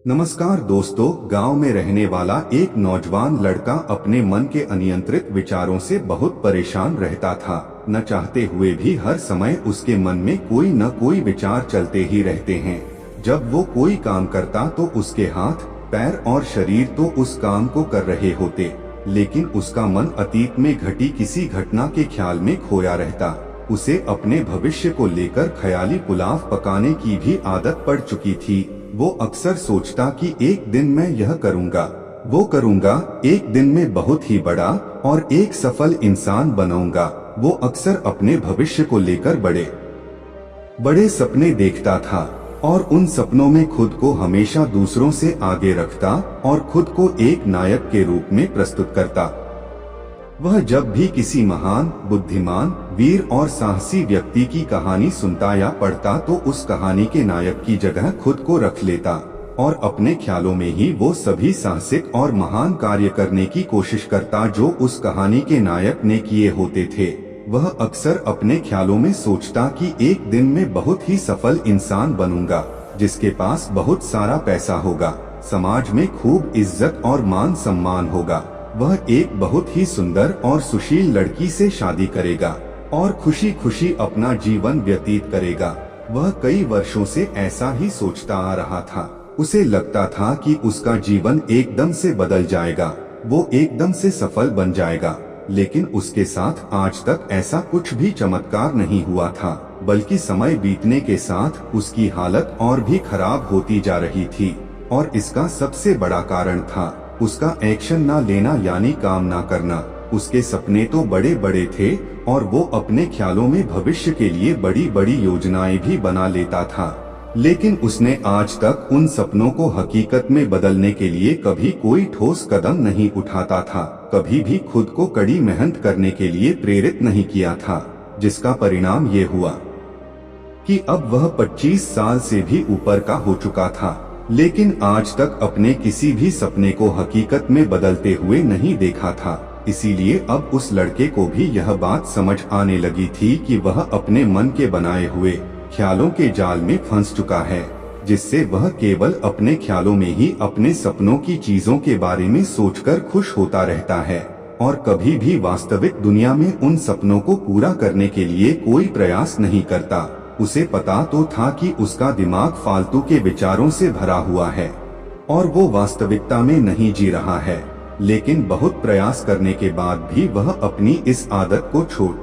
नमस्कार दोस्तों, गांव में रहने वाला एक नौजवान लड़का अपने मन के अनियंत्रित विचारों से बहुत परेशान रहता था। न चाहते हुए भी हर समय उसके मन में कोई न कोई विचार चलते ही रहते हैं। जब वो कोई काम करता तो उसके हाथ, पैर और शरीर तो उस काम को कर रहे होते, लेकिन उसका मन अतीत में घटी किसी घटना के ख्याल में खोया रहता। उसे अपने भविष्य को लेकर ख्याली पुलाव पकाने की भी आदत पड़ चुकी थी। वो अक्सर सोचता कि एक दिन मैं यह करूँगा, वो करूँगा, एक दिन मैं बहुत ही बड़ा और एक सफल इंसान बनाऊंगा। वो अक्सर अपने भविष्य को लेकर बड़े बड़े सपने देखता था और उन सपनों में खुद को हमेशा दूसरों से आगे रखता और खुद को एक नायक के रूप में प्रस्तुत करता। वह जब भी किसी महान, बुद्धिमान, वीर और साहसी व्यक्ति की कहानी सुनता या पढ़ता तो उस कहानी के नायक की जगह खुद को रख लेता और अपने ख्यालों में ही वो सभी साहसिक और महान कार्य करने की कोशिश करता जो उस कहानी के नायक ने किए होते थे। वह अक्सर अपने ख्यालों में सोचता कि एक दिन मैं बहुत ही सफल इंसान बनूंगा, जिसके पास बहुत सारा पैसा होगा, समाज में खूब इज्जत और मान सम्मान होगा। वह एक बहुत ही सुंदर और सुशील लड़की से शादी करेगा और खुशी खुशी अपना जीवन व्यतीत करेगा। वह कई वर्षों से ऐसा ही सोचता आ रहा था। उसे लगता था कि उसका जीवन एकदम से बदल जाएगा, वो एकदम से सफल बन जाएगा, लेकिन उसके साथ आज तक ऐसा कुछ भी चमत्कार नहीं हुआ था, बल्कि समय बीतने के साथ उसकी हालत और भी खराब होती जा रही थी। और इसका सबसे बड़ा कारण था उसका एक्शन ना लेना, यानी काम ना करना। उसके सपने तो बड़े बड़े थे और वो अपने ख्यालों में भविष्य के लिए बड़ी बड़ी योजनाएं भी बना लेता था, लेकिन उसने आज तक उन सपनों को हकीकत में बदलने के लिए कभी कोई ठोस कदम नहीं उठाता था, कभी भी खुद को कड़ी मेहनत करने के लिए प्रेरित नहीं किया था। जिसका परिणाम ये हुआ कि अब वह 25 साल से भी ऊपर का हो चुका था, लेकिन आज तक अपने किसी भी सपने को हकीकत में बदलते हुए नहीं देखा था। इसीलिए अब उस लड़के को भी यह बात समझ आने लगी थी कि वह अपने मन के बनाए हुए ख्यालों के जाल में फंस चुका है, जिससे वह केवल अपने ख्यालों में ही अपने सपनों की चीजों के बारे में सोचकर खुश होता रहता है और कभी भी वास्तविक दुनिया में उन सपनों को पूरा करने के लिए कोई प्रयास नहीं करता। उसे पता तो था कि उसका दिमाग फालतू के विचारों से भरा हुआ है और वो वास्तविकता में नहीं जी रहा है, लेकिन बहुत प्रयास करने के बाद भी वह अपनी इस आदत को छोड़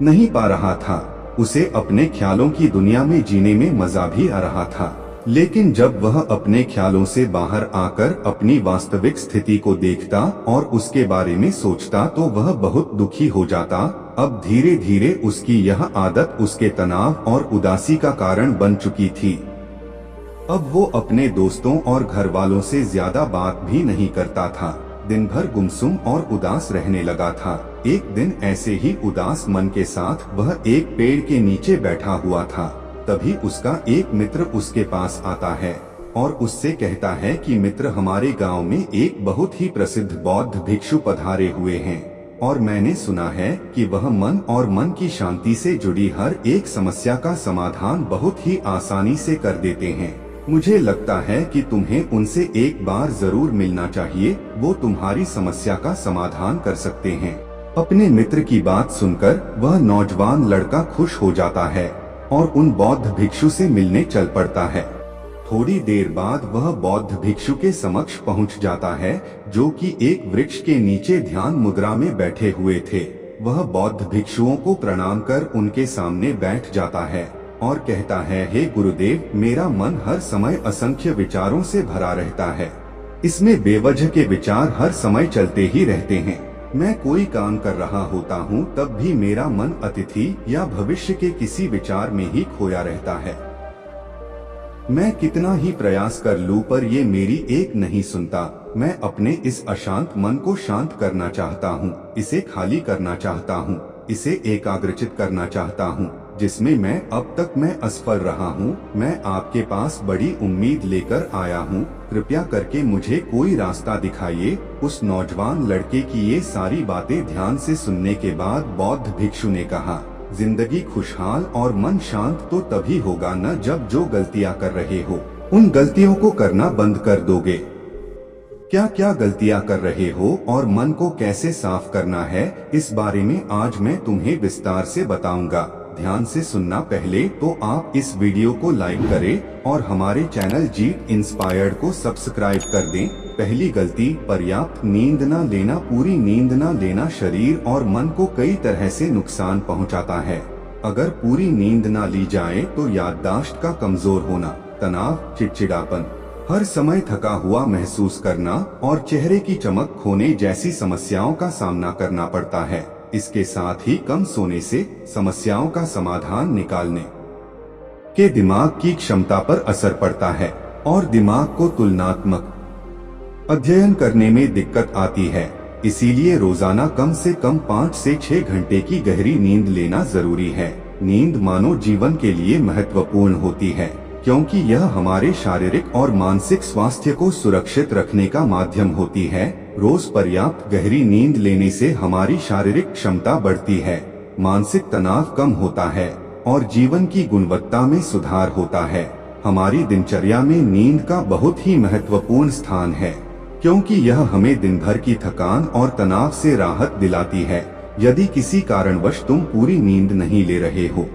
नहीं पा रहा था। उसे अपने ख्यालों की दुनिया में जीने में मजा भी आ रहा था, लेकिन जब वह अपने ख्यालों से बाहर आकर अपनी वास्तविक स्थिति को देखता और उसके बारे में सोचता तो वह बहुत दुखी हो जाता। अब धीरे धीरे उसकी यह आदत उसके तनाव और उदासी का कारण बन चुकी थी। अब वो अपने दोस्तों और घर वालों से ज्यादा बात भी नहीं करता था, दिन भर गुमसुम और उदास रहने लगा था। एक दिन ऐसे ही उदास मन के साथ वह एक पेड़ के नीचे बैठा हुआ था। तभी उसका एक मित्र उसके पास आता है और उससे कहता है कि मित्र, हमारे गांव में एक बहुत ही प्रसिद्ध बौद्ध भिक्षु पधारे हुए हैं और मैंने सुना है कि वह मन और मन की शांति से जुड़ी हर एक समस्या का समाधान बहुत ही आसानी से कर देते हैं। मुझे लगता है कि तुम्हें उनसे एक बार जरूर मिलना चाहिए, वो तुम्हारी समस्या का समाधान कर सकते हैं। अपने मित्र की बात सुनकर वह नौजवान लड़का खुश हो जाता है और उन बौद्ध भिक्षु से मिलने चल पड़ता है। थोड़ी देर बाद वह बौद्ध भिक्षु के समक्ष पहुंच जाता है, जो कि एक वृक्ष के नीचे ध्यान मुद्रा में बैठे हुए थे। वह बौद्ध भिक्षुओं को प्रणाम कर उनके सामने बैठ जाता है और कहता है, हे गुरुदेव, मेरा मन हर समय असंख्य विचारों से भरा रहता है। इसमें बेवजह के विचार हर समय चलते ही रहते हैं। मैं कोई काम कर रहा होता हूँ तब भी मेरा मन अतिथि या भविष्य के किसी विचार में ही खोया रहता है। मैं कितना ही प्रयास कर लूं पर ये मेरी एक नहीं सुनता। मैं अपने इस अशांत मन को शांत करना चाहता हूँ, इसे खाली करना चाहता हूँ, इसे एकाग्रचित करना चाहता हूँ, जिसमें मैं अब तक मैं असफल रहा हूँ। मैं आपके पास बड़ी उम्मीद लेकर आया हूँ, कृपया करके मुझे कोई रास्ता दिखाइए। उस नौजवान लड़के की ये सारी बातें ध्यान से सुनने के बाद बौद्ध भिक्षु ने कहा, जिंदगी खुशहाल और मन शांत तो तभी होगा न जब जो गलतियां कर रहे हो उन गलतियों को करना बंद कर दोगे? क्या क्या गलतियां कर रहे हो और मन को कैसे साफ करना है, इस बारे में आज मैं तुम्हें विस्तार से बताऊंगा। ध्यान से सुनना। पहले तो आप इस वीडियो को लाइक करें और हमारे चैनल जीट इंस्पायर्ड को सब्सक्राइब कर दें। पहली गलती, पर्याप्त नींद न लेना। पूरी नींद न लेना शरीर और मन को कई तरह से नुकसान पहुंचाता है। अगर पूरी नींद न ली जाए तो याददाश्त का कमजोर होना, तनाव, चिड़चिड़ापन, हर समय थका हुआ महसूस करना और चेहरे की चमक खोने जैसी समस्याओं का सामना करना पड़ता है। इसके साथ ही कम सोने से समस्याओं का समाधान निकालने के दिमाग की क्षमता पर असर पड़ता है और दिमाग को तुलनात्मक अध्ययन करने में दिक्कत आती है। इसीलिए रोजाना कम से कम 5 से 6 घंटे की गहरी नींद लेना जरूरी है। नींद मानव जीवन के लिए महत्वपूर्ण होती है क्योंकि यह हमारे शारीरिक और मानसिक स्वास्थ्य को सुरक्षित रखने का माध्यम होती है। रोज पर्याप्त गहरी नींद लेने से हमारी शारीरिक क्षमता बढ़ती है, मानसिक तनाव कम होता है और जीवन की गुणवत्ता में सुधार होता है। हमारी दिनचर्या में नींद का बहुत ही महत्वपूर्ण स्थान है क्योंकि यह हमें दिन भर की थकान और तनाव से राहत दिलाती है। यदि किसी कारणवश तुम पूरी नींद नहीं ले रहे हो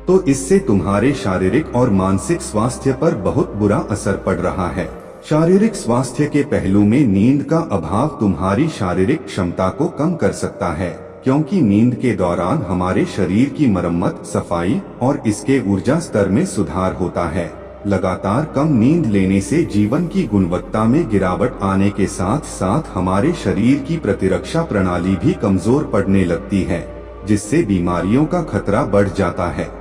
तो इससे तुम्हारे शारीरिक और मानसिक स्वास्थ्य पर बहुत बुरा असर पड़ रहा है। शारीरिक स्वास्थ्य के पहलू में नींद का अभाव तुम्हारी शारीरिक क्षमता को कम कर सकता है क्योंकि नींद के दौरान हमारे शरीर की मरम्मत, सफाई और इसके ऊर्जा स्तर में सुधार होता है। लगातार कम नींद लेने से जीवन की गुणवत्ता में गिरावट आने के साथ साथ हमारे शरीर की प्रतिरक्षा प्रणाली भी कमजोर पड़ने लगती है, जिससे बीमारियों का खतरा बढ़ जाता है।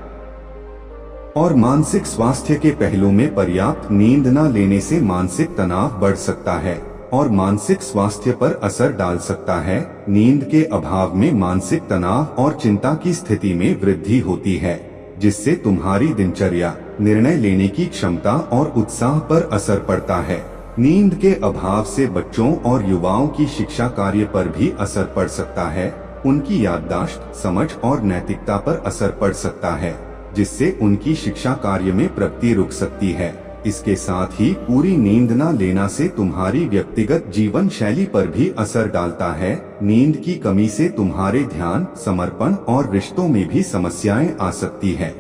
और मानसिक स्वास्थ्य के पहलू में पर्याप्त नींद न लेने से मानसिक तनाव बढ़ सकता है और मानसिक स्वास्थ्य पर असर डाल सकता है। नींद के अभाव में मानसिक तनाव और चिंता की स्थिति में वृद्धि होती है, जिससे तुम्हारी दिनचर्या, निर्णय लेने की क्षमता और उत्साह पर असर पड़ता है। नींद के अभाव से बच्चों और युवाओं की शिक्षा कार्य पर भी असर पड़ सकता है। उनकी याददाश्त, समझ और नैतिकता पर असर पड़ सकता है, जिससे उनकी शिक्षा कार्य में प्रगति रुक सकती है। इसके साथ ही पूरी नींद न लेना से तुम्हारी व्यक्तिगत जीवन शैली पर भी असर डालता है। नींद की कमी से तुम्हारे ध्यान, समर्पण और रिश्तों में भी समस्याएं आ सकती है।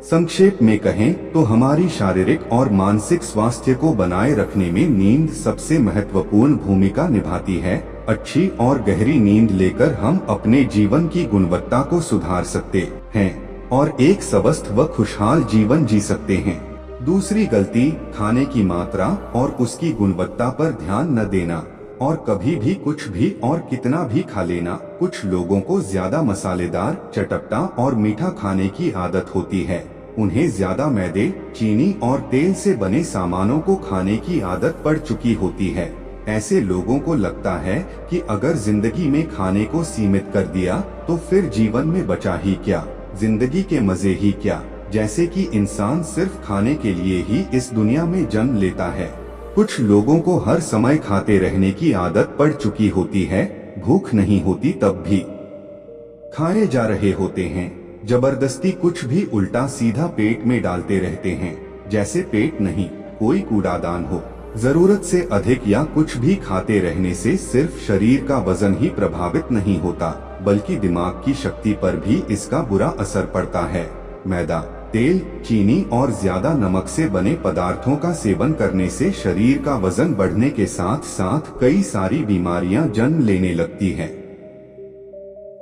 संक्षेप में कहें तो हमारी शारीरिक और मानसिक स्वास्थ्य को बनाए रखने में नींद सबसे महत्वपूर्ण भूमिका निभाती है। अच्छी और गहरी नींद लेकर हम अपने जीवन की गुणवत्ता को सुधार सकते हैं और एक स्वस्थ व खुशहाल जीवन जी सकते हैं। दूसरी गलती, खाने की मात्रा और उसकी गुणवत्ता पर ध्यान न देना और कभी भी कुछ भी और कितना भी खा लेना। कुछ लोगों को ज्यादा मसालेदार, चटपटा और मीठा खाने की आदत होती है। उन्हें ज्यादा मैदे, चीनी और तेल से बने सामानों को खाने की आदत पड़ चुकी होती है। ऐसे लोगों को लगता है कि अगर जिंदगी में खाने को सीमित कर दिया तो फिर जीवन में बचा ही क्या, जिंदगी के मजे ही क्या, जैसे कि इंसान सिर्फ खाने के लिए ही इस दुनिया में जन्म लेता है। कुछ लोगों को हर समय खाते रहने की आदत पड़ चुकी होती है। भूख नहीं होती तब भी खाए जा रहे होते हैं। जबरदस्ती कुछ भी उल्टा सीधा पेट में डालते रहते हैं, जैसे पेट नहीं कोई कूड़ादान हो। जरूरत से अधिक या कुछ भी खाते रहने से सिर्फ शरीर का वजन ही प्रभावित नहीं होता, बल्कि दिमाग की शक्ति पर भी इसका बुरा असर पड़ता है। मैदा, तेल, चीनी और ज्यादा नमक से बने पदार्थों का सेवन करने से शरीर का वजन बढ़ने के साथ साथ कई सारी बीमारियां जन्म लेने लगती हैं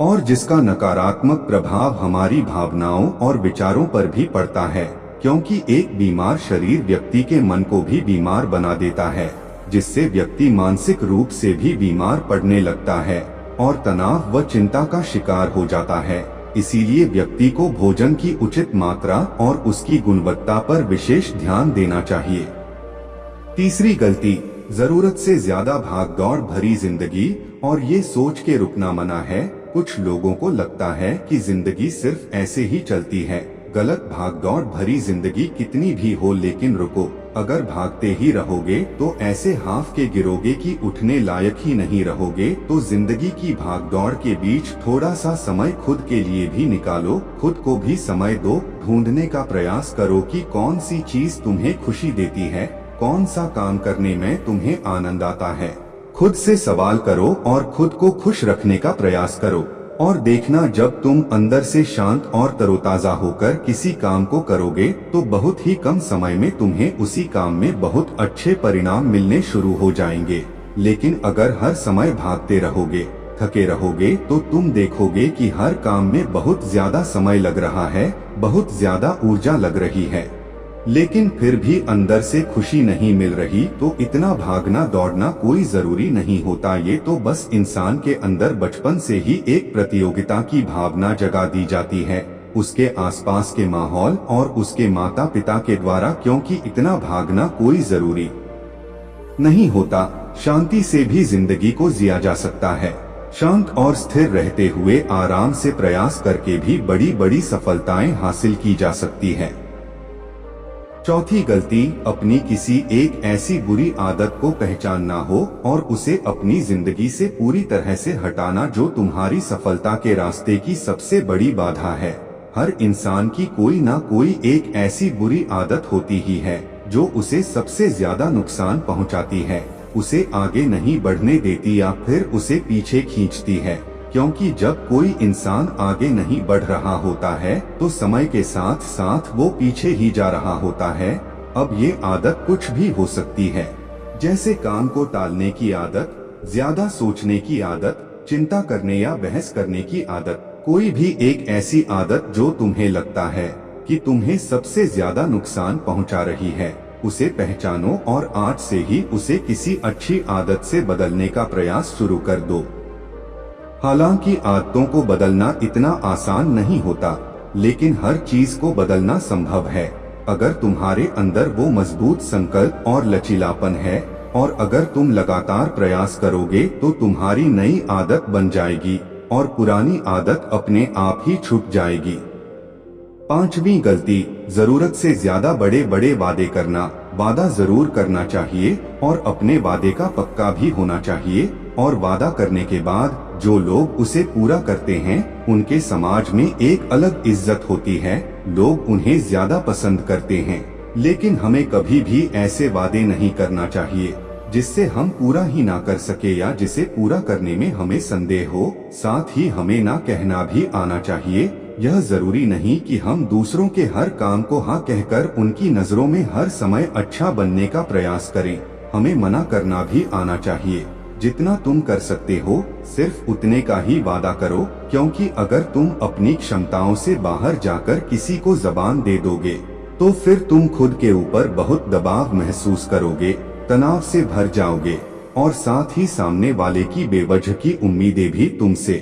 और जिसका नकारात्मक प्रभाव हमारी भावनाओं और विचारों पर भी पड़ता है, क्योंकि एक बीमार शरीर व्यक्ति के मन को भी बीमार बना देता है, जिससे व्यक्ति मानसिक रूप से भी बीमार पड़ने लगता है और तनाव व चिंता का शिकार हो जाता है। इसीलिए व्यक्ति को भोजन की उचित मात्रा और उसकी गुणवत्ता पर विशेष ध्यान देना चाहिए। तीसरी गलती, जरूरत से ज्यादा भागदौड़ भरी जिंदगी और ये सोच के रुकना मना है। कुछ लोगों को लगता है कि जिंदगी सिर्फ ऐसे ही चलती है, गलत भागदौड़ भरी जिंदगी कितनी भी हो लेकिन रुको, अगर भागते ही रहोगे तो ऐसे हाफ के गिरोगे कि उठने लायक ही नहीं रहोगे। तो जिंदगी की भागदौड़ के बीच थोड़ा सा समय खुद के लिए भी निकालो, खुद को भी समय दो, ढूंढने का प्रयास करो कि कौन सी चीज तुम्हें खुशी देती है, कौन सा काम करने में तुम्हें आनंद आता है। खुद से सवाल करो और खुद को खुश रखने का प्रयास करो और देखना, जब तुम अंदर से शांत और तरोताजा होकर किसी काम को करोगे तो बहुत ही कम समय में तुम्हें उसी काम में बहुत अच्छे परिणाम मिलने शुरू हो जाएंगे। लेकिन अगर हर समय भागते रहोगे, थके रहोगे, तो तुम देखोगे कि हर काम में बहुत ज्यादा समय लग रहा है, बहुत ज्यादा ऊर्जा लग रही है, लेकिन फिर भी अंदर से खुशी नहीं मिल रही। तो इतना भागना दौड़ना कोई जरूरी नहीं होता, ये तो बस इंसान के अंदर बचपन से ही एक प्रतियोगिता की भावना जगा दी जाती है, उसके आसपास के माहौल और उसके माता पिता के द्वारा, क्योंकि इतना भागना कोई जरूरी नहीं होता। शांति से भी जिंदगी को जिया जा सकता है। शांत और स्थिर रहते हुए आराम से प्रयास करके भी बड़ी बड़ी सफलताएं हासिल की जा सकती है। चौथी गलती, अपनी किसी एक ऐसी बुरी आदत को पहचानना हो और उसे अपनी जिंदगी से पूरी तरह से हटाना जो तुम्हारी सफलता के रास्ते की सबसे बड़ी बाधा है। हर इंसान की कोई ना कोई एक ऐसी बुरी आदत होती ही है जो उसे सबसे ज्यादा नुकसान पहुंचाती है, उसे आगे नहीं बढ़ने देती या फिर उसे पीछे खींचती है। क्योंकि जब कोई इंसान आगे नहीं बढ़ रहा होता है तो समय के साथ साथ वो पीछे ही जा रहा होता है। अब ये आदत कुछ भी हो सकती है, जैसे काम को टालने की आदत, ज्यादा सोचने की आदत, चिंता करने या बहस करने की आदत। कोई भी एक ऐसी आदत जो तुम्हें लगता है कि तुम्हें सबसे ज्यादा नुकसान पहुंचा रही है, उसे पहचानो और आज से ही उसे किसी अच्छी आदत से बदलने का प्रयास शुरू कर दो। हालांकि आदतों को बदलना इतना आसान नहीं होता, लेकिन हर चीज को बदलना संभव है। अगर तुम्हारे अंदर वो मजबूत संकल्प और लचीलापन है और अगर तुम लगातार प्रयास करोगे तो तुम्हारी नई आदत बन जाएगी और पुरानी आदत अपने आप ही छूट जाएगी। पांचवी गलती, जरूरत से ज्यादा बड़े बड़े वादे करना। वादा जरूर करना चाहिए और अपने वादे का पक्का भी होना चाहिए, और वादा करने के बाद जो लोग उसे पूरा करते हैं उनके समाज में एक अलग इज्जत होती है, लोग उन्हें ज्यादा पसंद करते हैं। लेकिन हमें कभी भी ऐसे वादे नहीं करना चाहिए जिससे हम पूरा ही ना कर सके या जिसे पूरा करने में हमें संदेह हो। साथ ही हमें ना कहना भी आना चाहिए। यह जरूरी नहीं कि हम दूसरों के हर काम को हाँ कहकर उनकी नजरों में हर समय अच्छा बनने का प्रयास करें। हमें मना करना भी आना चाहिए। जितना तुम कर सकते हो सिर्फ उतने का ही वादा करो, क्योंकि अगर तुम अपनी क्षमताओं से बाहर जाकर किसी को जबान दे दोगे तो फिर तुम खुद के ऊपर बहुत दबाव महसूस करोगे, तनाव से भर जाओगे और साथ ही सामने वाले की बेवजह की उम्मीदें भी तुमसे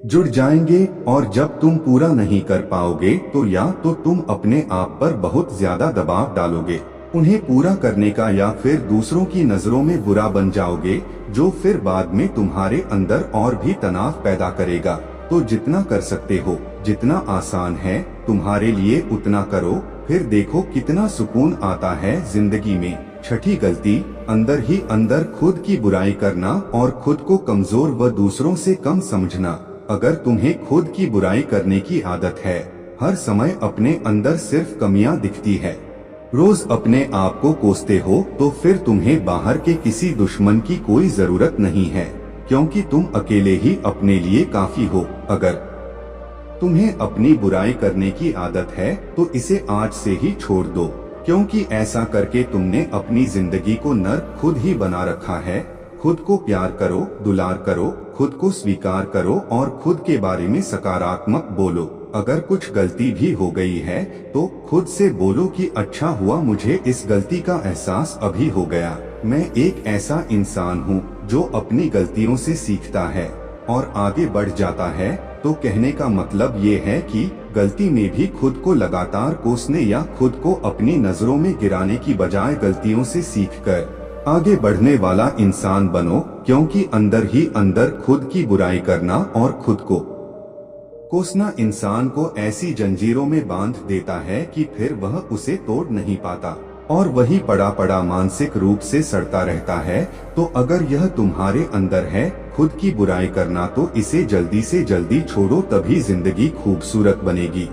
जुड़ जाएंगे। और जब तुम पूरा नहीं कर पाओगे तो या तो तुम अपने आप पर बहुत ज्यादा दबाव डालोगे उन्हें पूरा करने का, या फिर दूसरों की नजरों में बुरा बन जाओगे, जो फिर बाद में तुम्हारे अंदर और भी तनाव पैदा करेगा। तो जितना कर सकते हो, जितना आसान है तुम्हारे लिए उतना करो, फिर देखो कितना सुकून आता है जिंदगी में। छठी गलती, अंदर ही अंदर खुद की बुराई करना और खुद को कमजोर व दूसरों से कम समझना। अगर तुम्हें खुद की बुराई करने की आदत है, हर समय अपने अंदर सिर्फ कमियां दिखती है, रोज अपने आप को कोसते हो, तो फिर तुम्हें बाहर के किसी दुश्मन की कोई जरूरत नहीं है, क्योंकि तुम अकेले ही अपने लिए काफी हो। अगर तुम्हें अपनी बुराई करने की आदत है तो इसे आज से ही छोड़ दो, क्योंकि ऐसा करके तुमने अपनी जिंदगी को नर्क खुद ही बना रखा है। खुद को प्यार करो, दुलार करो, खुद को स्वीकार करो और खुद के बारे में सकारात्मक बोलो। अगर कुछ गलती भी हो गई है तो खुद से बोलो कि अच्छा हुआ मुझे इस गलती का एहसास अभी हो गया। मैं एक ऐसा इंसान हूँ जो अपनी गलतियों से सीखता है और आगे बढ़ जाता है। तो कहने का मतलब ये है कि गलती में भी खुद को लगातार कोसने या खुद को अपनी नजरों में गिराने की बजाय गलतियों से सीखकर आगे बढ़ने वाला इंसान बनो, क्योंकि अंदर ही अंदर खुद की बुराई करना और खुद को कोसना इंसान को ऐसी जंजीरों में बांध देता है कि फिर वह उसे तोड़ नहीं पाता और वही पड़ा पड़ा मानसिक रूप से सड़ता रहता है। तो अगर यह तुम्हारे अंदर है खुद की बुराई करना, तो इसे जल्दी से जल्दी छोड़ो, तभी जिंदगी खूबसूरत बनेगी।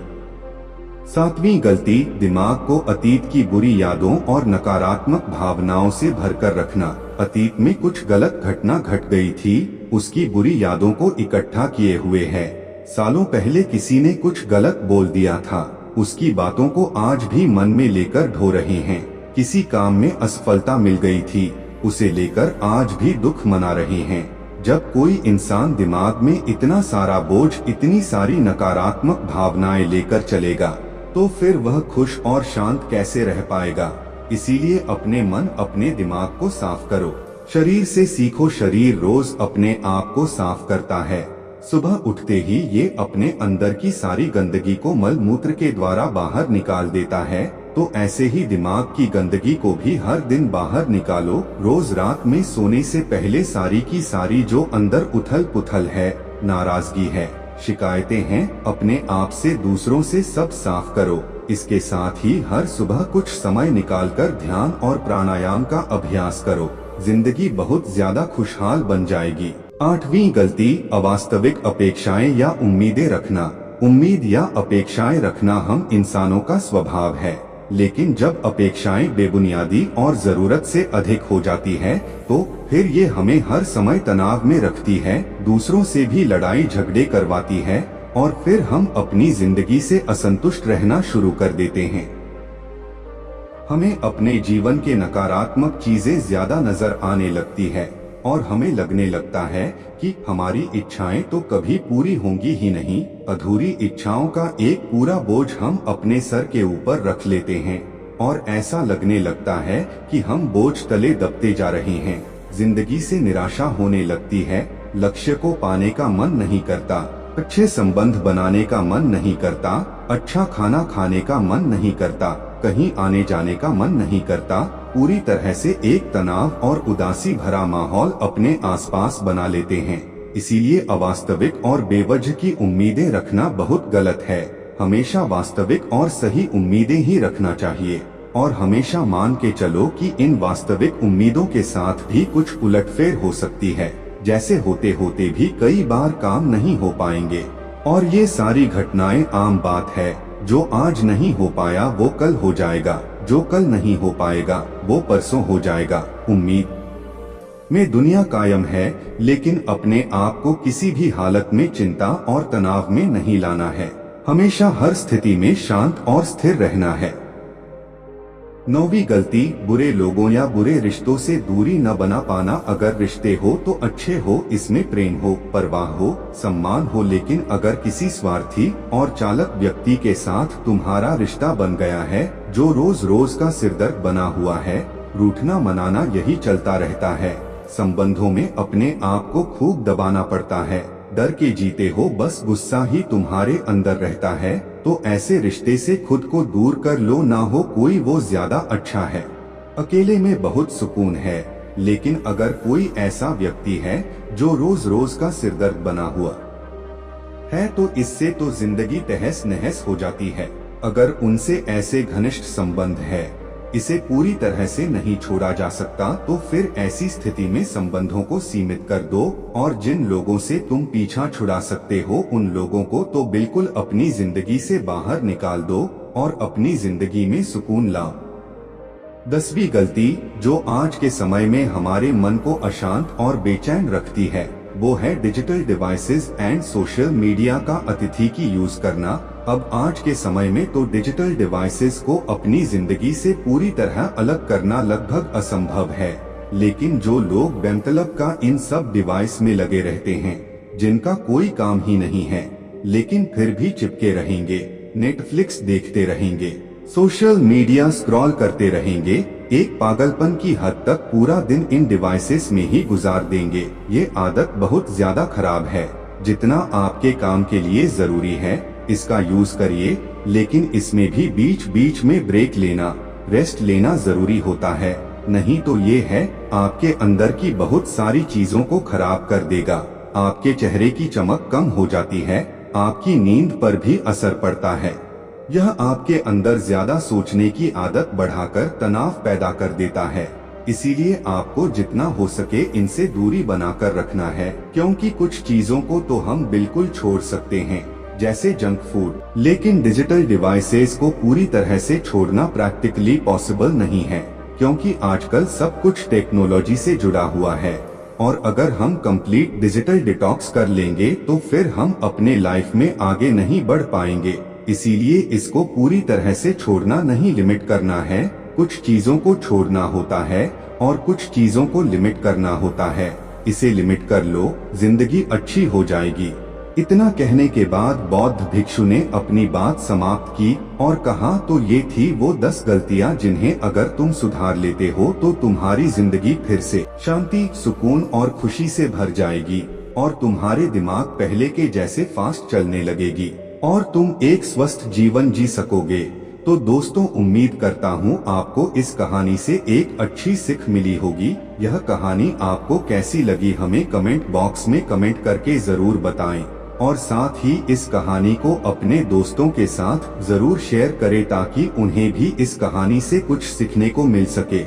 7वीं गलती, दिमाग को अतीत की बुरी यादों और नकारात्मक भावनाओं से भरकर रखना। अतीत में कुछ गलत घटना घट गई थी, उसकी बुरी यादों को इकट्ठा किए हुए है। सालों पहले किसी ने कुछ गलत बोल दिया था, उसकी बातों को आज भी मन में लेकर ढो रहे हैं। किसी काम में असफलता मिल गई थी, उसे लेकर आज भी दुख मना रहे हैं। जब कोई इंसान दिमाग में इतना सारा बोझ, इतनी सारी नकारात्मक भावनाएं लेकर चलेगा, तो फिर वह खुश और शांत कैसे रह पाएगा। इसीलिए अपने मन, अपने दिमाग को साफ करो। शरीर से सीखो, शरीर रोज अपने आप को साफ करता है। सुबह उठते ही ये अपने अंदर की सारी गंदगी को मल मूत्र के द्वारा बाहर निकाल देता है। तो ऐसे ही दिमाग की गंदगी को भी हर दिन बाहर निकालो। रोज रात में सोने से पहले सारी की सारी जो अंदर उथल पुथल है, नाराजगी है, शिकायतें हैं, अपने आप से, दूसरों से सब साफ करो। इसके साथ ही हर सुबह कुछ समय निकालकर ध्यान और प्राणायाम का अभ्यास करो। जिंदगी बहुत ज्यादा खुशहाल बन जाएगी। 8वीं गलती, अवास्तविक अपेक्षाएं या उम्मीदें रखना। उम्मीद या अपेक्षाएं रखना हम इंसानों का स्वभाव है, लेकिन जब अपेक्षाएं बेबुनियादी और जरूरत से अधिक हो जाती है, तो फिर ये हमें हर समय तनाव में रखती है, दूसरों से भी लड़ाई झगड़े करवाती है और फिर हम अपनी जिंदगी से असंतुष्ट रहना शुरू कर देते हैं। हमें अपने जीवन के नकारात्मक चीजें ज्यादा नजर आने लगती है और हमें लगने लगता है कि हमारी इच्छाएं तो कभी पूरी होंगी ही नहीं। अधूरी इच्छाओं का एक पूरा बोझ हम अपने सर के ऊपर रख लेते हैं और ऐसा लगने लगता है कि हम बोझ तले दबते जा रहे हैं। जिंदगी से निराशा होने लगती है, लक्ष्य को पाने का मन नहीं करता, अच्छे संबंध बनाने का मन नहीं करता, अच्छा खाना खाने का मन नहीं करता, कहीं आने जाने का मन नहीं करता। पूरी तरह से एक तनाव और उदासी भरा माहौल अपने आसपास बना लेते हैं। इसीलिए अवास्तविक और बेवजह की उम्मीदें रखना बहुत गलत है। हमेशा वास्तविक और सही उम्मीदें ही रखना चाहिए और हमेशा मान के चलो कि इन वास्तविक उम्मीदों के साथ भी कुछ उलटफेर हो सकती है। जैसे होते होते भी कई बार काम नहीं हो पाएंगे और ये सारी घटनाएं आम बात है। जो आज नहीं हो पाया वो कल हो जाएगा, जो कल नहीं हो पाएगा वो परसों हो जाएगा। उम्मीद में दुनिया कायम है, लेकिन अपने आप को किसी भी हालत में चिंता और तनाव में नहीं लाना है। हमेशा हर स्थिति में शांत और स्थिर रहना है। 9वीं गलती, बुरे लोगों या बुरे रिश्तों से दूरी न बना पाना। अगर रिश्ते हो तो अच्छे हो, इसमें प्रेम हो, परवाह हो, सम्मान हो, लेकिन अगर किसी स्वार्थी और चालक व्यक्ति के साथ तुम्हारा रिश्ता बन गया है जो रोज रोज का सिरदर्द बना हुआ है, रूठना मनाना यही चलता रहता है। संबंधों में अपने आप को खूब दबाना पड़ता है, डर के जीते हो, बस गुस्सा ही तुम्हारे अंदर रहता है, तो ऐसे रिश्ते से खुद को दूर कर लो। ना हो कोई वो ज्यादा अच्छा है। अकेले में बहुत सुकून है, लेकिन अगर कोई ऐसा व्यक्ति है जो रोज रोज का सिरदर्द बना हुआ है, तो इससे तो जिंदगी तहस नहस हो जाती है। अगर उनसे ऐसे घनिष्ठ संबंध है, इसे पूरी तरह से नहीं छोड़ा जा सकता, तो फिर ऐसी स्थिति में संबंधों को सीमित कर दो और जिन लोगों से तुम पीछा छुड़ा सकते हो उन लोगों को तो बिल्कुल अपनी जिंदगी से बाहर निकाल दो और अपनी जिंदगी में सुकून लाओ। 10वीं गलती, जो आज के समय में हमारे मन को अशांत और बेचैन रखती है, वो है digital devices and social media का अतिथि यूज करना। अब आज के समय में तो डिजिटल डिवाइसेस को अपनी जिंदगी से पूरी तरह अलग करना लगभग असंभव है, लेकिन जो लोग बेमतलब का इन सब डिवाइस में लगे रहते हैं, जिनका कोई काम ही नहीं है, लेकिन फिर भी चिपके रहेंगे, नेटफ्लिक्स देखते रहेंगे, सोशल मीडिया स्क्रॉल करते रहेंगे, एक पागलपन की हद तक पूरा दिन इन डिवाइसेस में ही गुजार देंगे। ये आदत बहुत ज्यादा खराब है। जितना आपके काम के लिए जरूरी है इसका यूज करिए, लेकिन इसमें भी बीच बीच में ब्रेक लेना, रेस्ट लेना जरूरी होता है, नहीं तो ये है आपके अंदर की बहुत सारी चीजों को खराब कर देगा। आपके चेहरे की चमक कम हो जाती है, आपकी नींद पर भी असर पड़ता है। यह आपके अंदर ज्यादा सोचने की आदत बढ़ाकर तनाव पैदा कर देता है। इसीलिए आपको जितना हो सके इनसे दूरी बनाकर रखना है, क्योंकि कुछ चीजों को तो हम बिल्कुल छोड़ सकते हैं, जैसे जंक फूड, लेकिन डिजिटल डिवाइसेस को पूरी तरह से छोड़ना प्रैक्टिकली पॉसिबल नहीं है, क्योंकि आजकल सब कुछ टेक्नोलॉजी से जुड़ा हुआ है। और अगर हम कंप्लीट डिजिटल डिटॉक्स कर लेंगे तो फिर हम अपने लाइफ में आगे नहीं बढ़ पाएंगे। इसीलिए इसको पूरी तरह से छोड़ना नहीं, लिमिट करना है। कुछ चीजों को छोड़ना होता है और कुछ चीजों को लिमिट करना होता है। इसे लिमिट कर लो, जिंदगी अच्छी हो जाएगी। इतना कहने के बाद बौद्ध भिक्षु ने अपनी बात समाप्त की और कहा, तो ये थी वो 10 गलतियां जिन्हें अगर तुम सुधार लेते हो तो तुम्हारी जिंदगी फिर से शांति, सुकून और खुशी से भर जाएगी और तुम्हारे दिमाग पहले के जैसे फास्ट चलने लगेगी और तुम एक स्वस्थ जीवन जी सकोगे। तो दोस्तों, उम्मीद करता हूँ आपको इस कहानी से एक अच्छी सीख मिली होगी। यह कहानी आपको कैसी लगी हमें कमेंट बॉक्स में कमेंट करके जरूर बताएं और साथ ही इस कहानी को अपने दोस्तों के साथ जरूर शेयर करें ताकि उन्हें भी इस कहानी से कुछ सीखने को मिल सके।